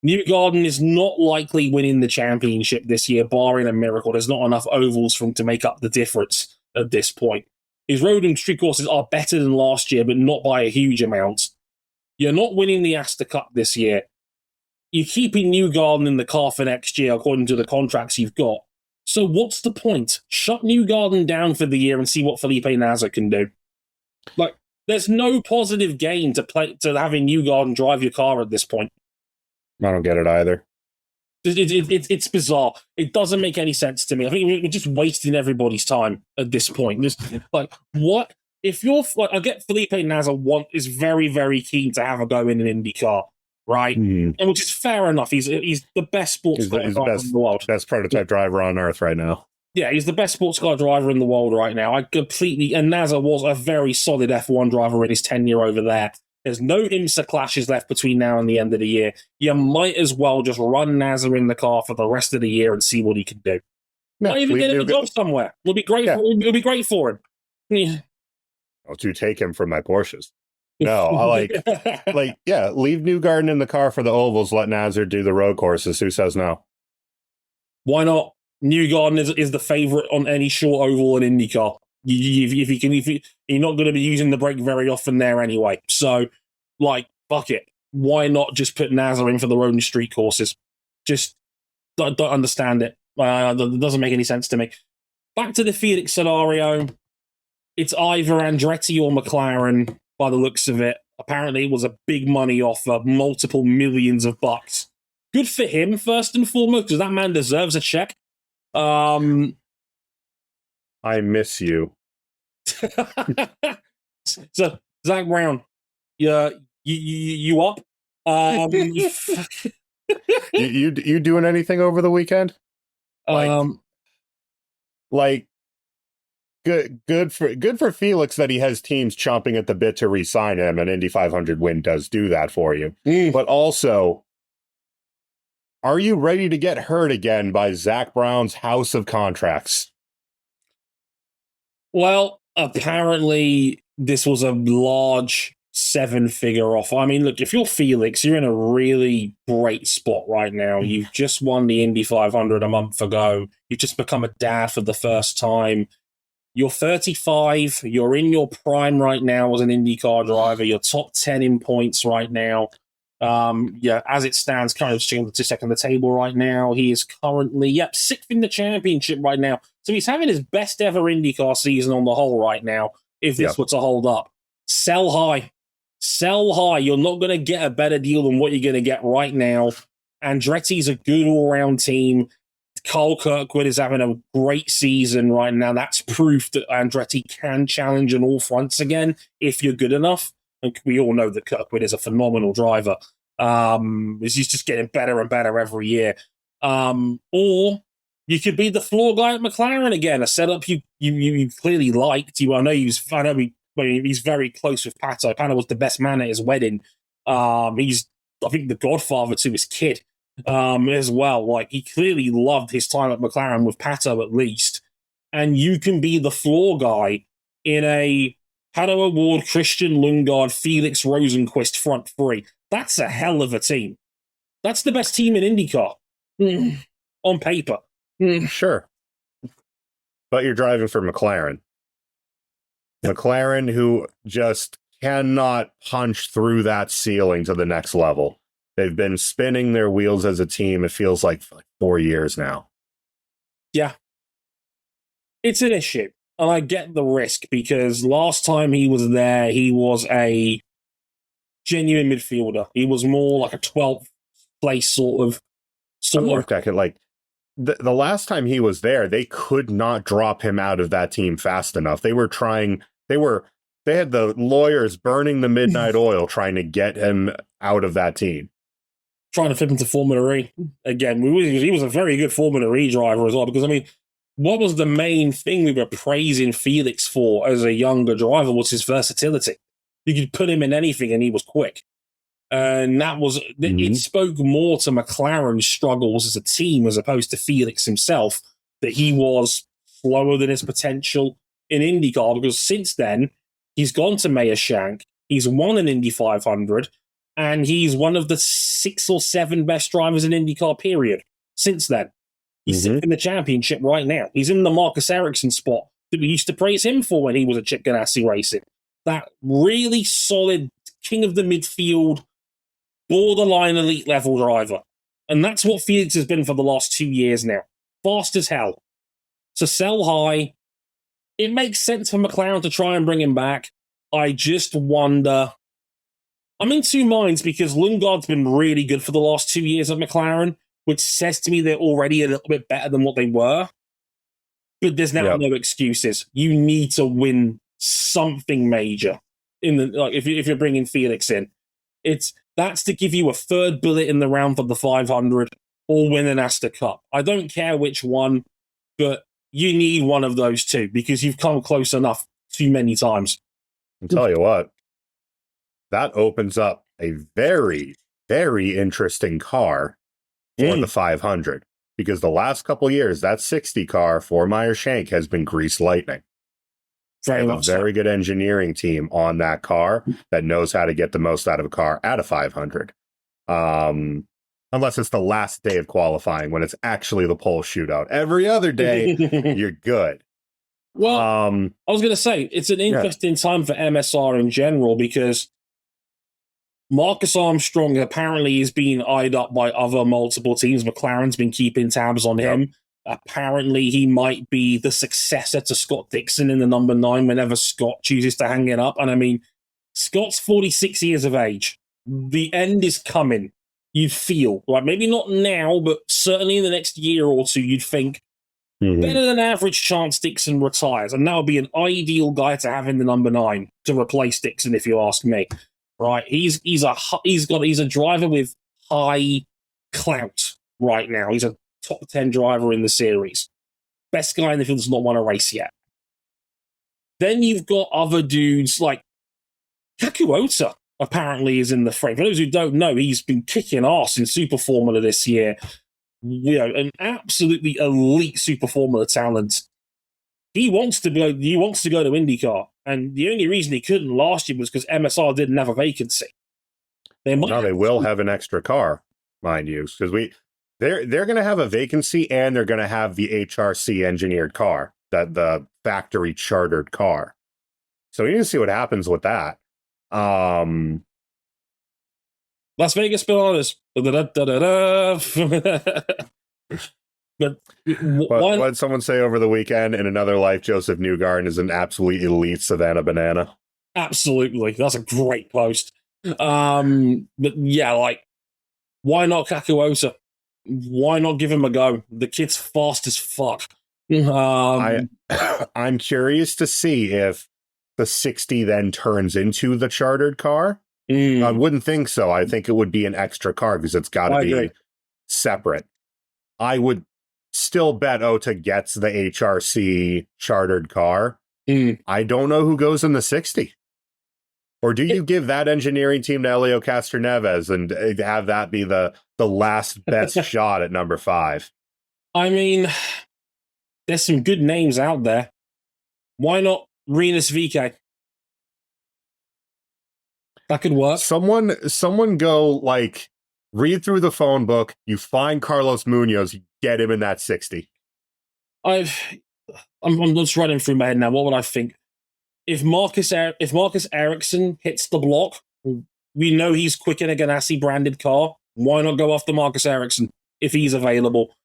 Newgarden is not likely winning the championship this year, barring a miracle. There's not enough ovals for him to make up the difference at this point. His road and street courses are better than last year, but not by a huge amount. You're not winning the Astor Cup this year. You're keeping Newgarden in the car for next year, according to the contracts you've got. So what's the point? Shut Newgarden down for the year and see what Felipe Nasr can do. There's no positive gain to having Newgarden drive your car at this point. I don't get it either. It's bizarre. It doesn't make any sense to me. I think we're just wasting everybody's time at this point. What? If you're... I get Felipe Nasr is very, very keen to have a go in an IndyCar, right? And which is fair enough. He's the best sports car driver in the world. Best prototype driver on earth right now. Yeah, he's the best sports car driver in the world right now. And Nasr was a very solid F1 driver in his tenure over there. There's no IMSA clashes left between now and the end of the year. You might as well just run Nasr in the car for the rest of the year and see what he can do. Yeah, Might even get him a job somewhere. It'll be great. Yeah. It'll be great for him. Yeah. I'll take him from my Porsches. No, leave Newgarden in the car for the ovals. Let Nasr do the road courses. Who says no? Why not? Newgarden is the favorite on any short oval in IndyCar. You're not going to be using the brake very often there anyway. So, fuck it. Why not just put Nasr in for the road and street courses? Just don't understand it. It doesn't make any sense to me. Back to the Felix scenario. It's either Andretti or McLaren by the looks of it. Apparently, it was a big money offer, multiple millions of bucks. Good for him, first and foremost, because that man deserves a check. I miss you. So, Zach Brown, you up? you doing anything over the weekend? Good for Felix that he has teams chomping at the bit to re-sign him. An Indy 500 win does do that for you. But also, are you ready to get hurt again by Zach Brown's house of contracts? Well, apparently this was a large 7-figure offer. I mean, look, if you're Felix, you're in a really great spot right now. You've just won the Indy 500 a month ago. You've just become a dad for the first time. You're 35. You're in your prime right now as an IndyCar driver. You're top 10 in points right now. Yeah, as it stands, currently sitting to second on the table right now. He is currently, sixth in the championship right now. So he's having his best ever IndyCar season on the whole right now, if this were to hold up. Sell high. Sell high. You're not going to get a better deal than what you're going to get right now. Andretti's a good all-round team. Carl Kirkwood is having a great season right now. That's proof that Andretti can challenge on all fronts again if you're good enough. And we all know that Kirkwood is a phenomenal driver. He's just getting better and better every year. Or you could be the floor guy at McLaren again, a setup you clearly liked. I know he's very close with Pato. Pato was the best man at his wedding. He's, I think, the godfather to his kid. As well. Like, he clearly loved his time at McLaren with Pato at least. And you can be the floor guy in a Pato Award, Christian Lundgaard, Felix Rosenqvist front three. That's a hell of a team. That's the best team in IndyCar. On paper. Sure. But you're driving for McLaren. McLaren, who just cannot punch through that ceiling to the next level. They've been spinning their wheels as a team, it feels like, for 4 years now. Yeah. It's an issue. And I get the risk because last time he was there, he was a genuine midfielder. He was more like a 12th place sort of. Like, the last time he was there, they could not drop him out of that team fast enough. They had the lawyers burning the midnight oil trying to get him out of that team. Trying to flip into Formula E. Again, he was a very good Formula E driver as well, because, I mean, what was the main thing we were praising Felix for as a younger driver was his versatility. You could put him in anything and he was quick. And that was, it spoke more to McLaren's struggles as a team as opposed to Felix himself, that he was slower than his potential in IndyCar, because since then, he's gone to Meyer Shank, he's won an Indy 500, and he's one of the 6 or 7 best drivers in IndyCar, period. Since then. He's in the championship right now. He's in the Marcus Ericsson spot that we used to praise him for when he was at Chip Ganassi Racing. That really solid king of the midfield, borderline elite level driver. And that's what Felix has been for the last 2 years now. Fast as hell. So sell high. It makes sense for McLaren to try and bring him back. I just wonder... I'm in two minds because Lundgaard's been really good for the last 2 years at McLaren, which says to me they're already a little bit better than what they were. But there's now no excuses. You need to win something major in the if you're bringing Felix in. That's to give you a third bullet in the round for the 500 or win an Astor Cup. I don't care which one, but you need one of those two because you've come close enough too many times. I'll tell you what. That opens up a very, very interesting car for the 500. Because the last couple years, that 60 car for Meyer Shank has been grease lightning. They have a very good engineering team on that car that knows how to get the most out of a car at a 500. Unless it's the last day of qualifying when it's actually the pole shootout. Every other day, you're good. Well, I was going to say, it's an interesting time for MSR in general because Marcus Armstrong apparently is being eyed up by other multiple teams. McLaren's been keeping tabs on him. Apparently, he might be the successor to Scott Dixon in the number 9 whenever Scott chooses to hang it up. And I mean, Scott's 46 years of age. The end is coming. You'd feel, like maybe not now, but certainly in the next year or two, you'd think better than average chance Dixon retires. And that would be an ideal guy to have in the number 9 to replace Dixon, if you ask me. Right, he's a driver with high clout right now. He's a top 10 driver in the series. Best guy in the field has not won a race yet. Then you've got other dudes like Kakuota apparently is in the frame. For those who don't know, he's been kicking ass in Super Formula this year. You know, an absolutely elite Super Formula talent. He wants to go to IndyCar. And the only reason he couldn't last year was because MSR didn't have a vacancy. They will have an extra car, mind you, because they're going to have a vacancy and they're going to have the HRC engineered car. the factory chartered car. So we need to see what happens with that. Las Vegas Pilates. But what did someone say over the weekend? In another life, Joseph Newgarden is an absolute elite Savannah banana. Absolutely. That's a great post. But yeah, like, why not Kakuosa? Why not give him a go? The kid's fast as fuck. I'm curious to see if the 60 then turns into the chartered car. I wouldn't think so. I think it would be an extra car because it's got to be separate. I would still bet Ota gets the HRC chartered car. I don't know who goes in the 60. Or do you give that engineering team to Elio Castroneves and have that be the last best shot at number 5? I mean, there's some good names out there. Why not Rinus VK? That could work. Someone go, like, read through the phone book, you find Carlos Munoz, you get him in that 60. I'm just running through my head now. What would I think? If Marcus Ericsson hits the block, we know he's quick in a Ganassi branded car. Why not go after Marcus Ericsson if he's available?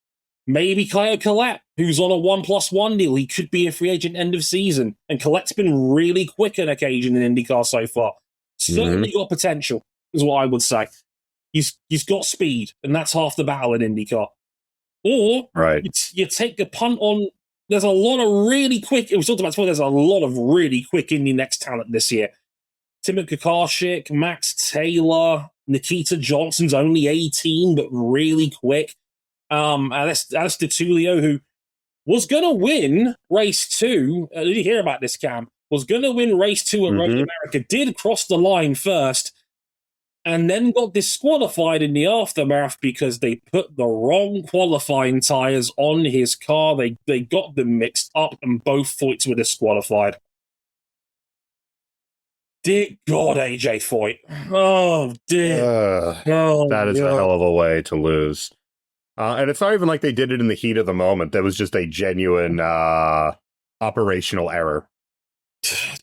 Maybe Kyle Collette, who's on a 1+1 deal. He could be a free agent end of season. And Collette's been really quick on occasion in IndyCar so far. Certainly got potential, is what I would say. He's got speed, and that's half the battle in IndyCar. Or you take a punt on. There's a lot of really quick. It was talked about before. There's a lot of really quick Indy Next talent this year. Timothy Karshik, Max Taylor, Nikita Johnson's only 18, but really quick. Alex DiTullio, who was going to win race 2. Did you hear about this, Cam? Was going to win race 2 at Road America. Did cross the line first, and then got disqualified in the aftermath because they put the wrong qualifying tires on his car. They got them mixed up, and both Foyts were disqualified. Dear God, AJ Foyt. Oh, dear. That is a hell of a way to lose. And it's not even like they did it in the heat of the moment. That was just a genuine operational error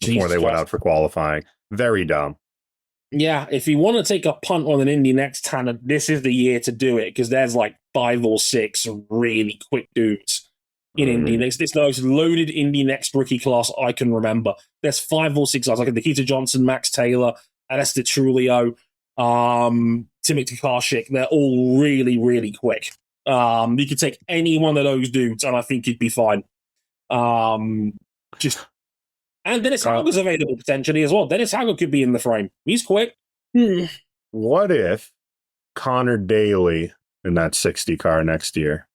before they went out for qualifying. Very dumb. Yeah, if you want to take a punt on an Indy Next talent, this is the year to do it, because there's like 5 or 6 really quick dudes in Indy Next. It's the most loaded Indy Next rookie class I can remember. There's 5 or 6 guys, like Nikita Johnson, Max Taylor, Alex DiTullio, Timothy Karshik. They're all really, really quick. You could take any one of those dudes, and I think you'd be fine. And Dennis Hauger's available potentially as well. Dennis Hauger could be in the frame. He's quick. What if Connor Daly in that 60 car next year?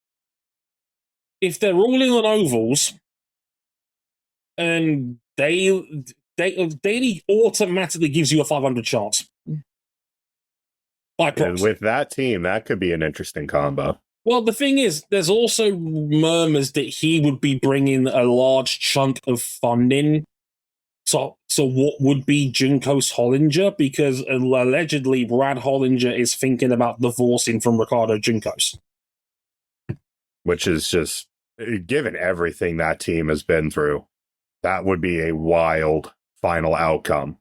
If they're rolling on ovals, and Daly automatically gives you a 500 chance. And with that team, that could be an interesting combo. Well, the thing is, there's also murmurs that he would be bringing a large chunk of funding. So what would be Juncos Hollinger? Because allegedly Brad Hollinger is thinking about divorcing from Ricardo Juncos. Which is just, given everything that team has been through, that would be a wild final outcome.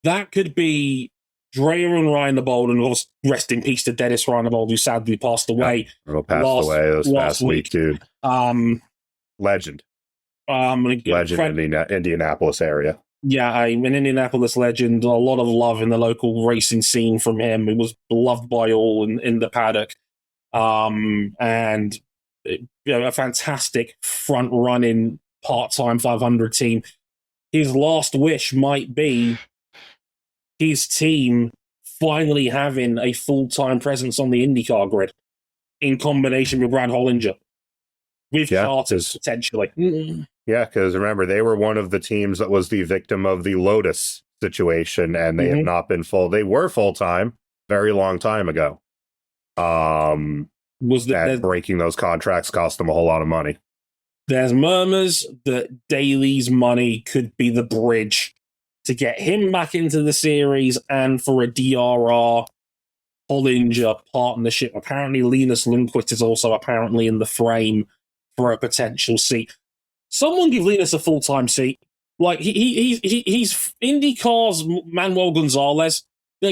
That could be Dreyer and Reinebold, and rest in peace to Dennis Reinebold, who sadly passed away. Passed away this past week, dude. Legend. Legend in the Indianapolis area. Yeah, an Indianapolis legend. A lot of love in the local racing scene from him. He was beloved by all in the paddock. And a fantastic front-running part-time 500 team. His last wish might be his team finally having a full-time presence on the IndyCar grid in combination with Brad Hollinger. With charters, potentially. Yeah, because remember, they were one of the teams that was the victim of the Lotus situation, and they have not been full. They were full-time very long time ago. Breaking those contracts cost them a whole lot of money. There's murmurs that Daly's money could be the bridge to get him back into the series and for a DRR Hollinger partnership. Apparently, Linus Lundqvist is also apparently in the frame for a potential seat. Someone give Linus a full-time seat. Like, he's IndyCar's Manuel Gonzalez.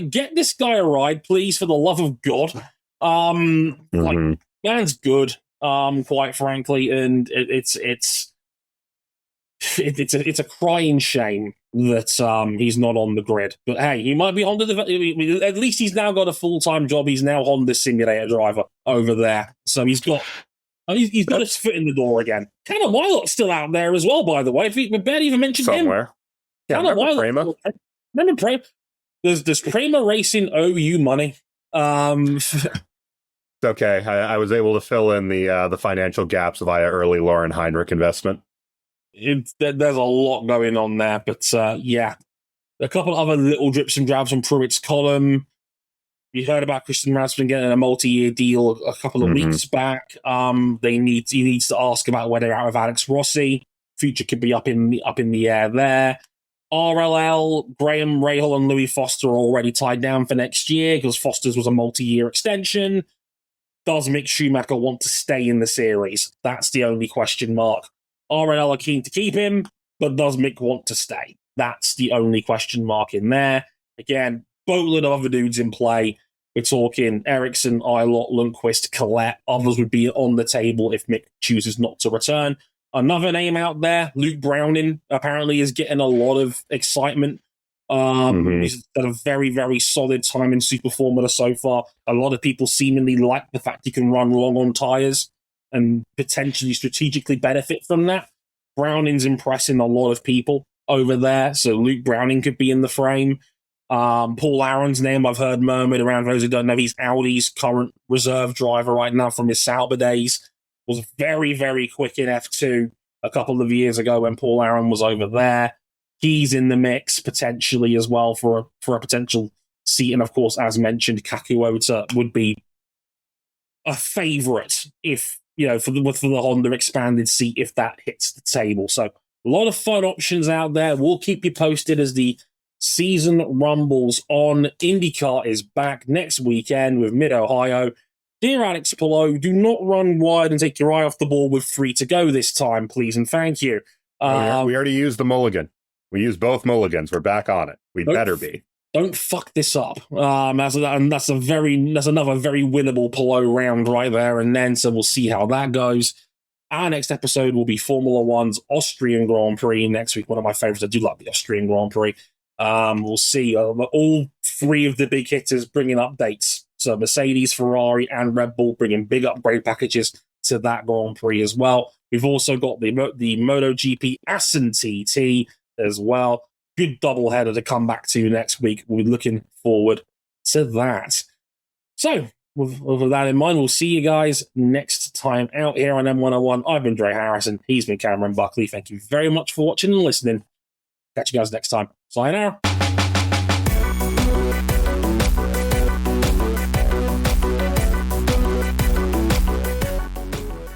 Get this guy a ride, please, for the love of God. Like, man's good, quite frankly, and it's a crying shame that he's not on the grid. But hey, he might be Honda. At least he's now got a full-time job. He's now Honda simulator driver over there, so he's got his foot in the door again. Tanner Wylock's still out there as well, by the way. We barely even mentioned somewhere. him. Yeah, Remember Prema? Does Prema Racing owe you money? It's okay. I was able to fill in the financial gaps via early Lauren Heinrich investment. There's a lot going on there, but yeah. A couple of other little drips and drabs on Pruitt's column. You heard about Christian Rasmussen getting a multi-year deal a couple of weeks back. He needs to ask about whether out of Alex Rossi. Future could be up in the air there. RLL, Graham Rahal and Louis Foster are already tied down for next year because Foster's was a multi-year extension. Does Mick Schumacher want to stay in the series? That's the only question mark. RLL are keen to keep him, but does Mick want to stay? That's the only question mark in there. Again, boatload of other dudes in play. We're talking Ericsson, Eilert, Lundqvist, Collette. Others would be on the table if Mick chooses not to return. Another name out there, Luke Browning, apparently is getting a lot of excitement. He's had a very, very solid time in Super Formula so far. A lot of people seemingly like the fact he can run long on tyres and potentially strategically benefit from that. Browning's impressing a lot of people over there, so Luke Browning could be in the frame. Paul Aaron's name I've heard murmured around. For those who don't know, he's Audi's current reserve driver right now from his Sauber days. Was very, very quick in F2 a couple of years ago when Paul Aaron was over there. He's in the mix potentially as well for a potential seat. And of course, as mentioned, Kakuota would be a favourite if, for the Honda expanded seat if that hits the table. So a lot of fun options out there. We'll keep you posted as the season rumbles on. IndyCar is back next weekend with Mid-Ohio. Dear Alex Palou, do not run wide and take your eye off the ball with 3 to go this time, please and thank you. We already used the mulligan. We used both mulligans. We're back on it. We better be. Don't fuck this up. That's another very winnable Palou round right there and then, so we'll see how that goes. Our next episode will be Formula One's Austrian Grand Prix next week. One of my favourites. I do like the Austrian Grand Prix. We'll see. All 3 of the big hitters bringing updates. So Mercedes, Ferrari, and Red Bull bringing big upgrade packages to that Grand Prix as well. We've also got the MotoGP Assen TT as well. Good doubleheader to come back to next week. We're looking forward to that. So, with that in mind, we'll see you guys next time out here on M101. I've been Dre Harrison. He's been Cameron Buckley. Thank you very much for watching and listening. Catch you guys next time. Sayonara.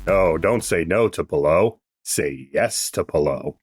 Oh, don't say no to Palou. Say yes to Palou.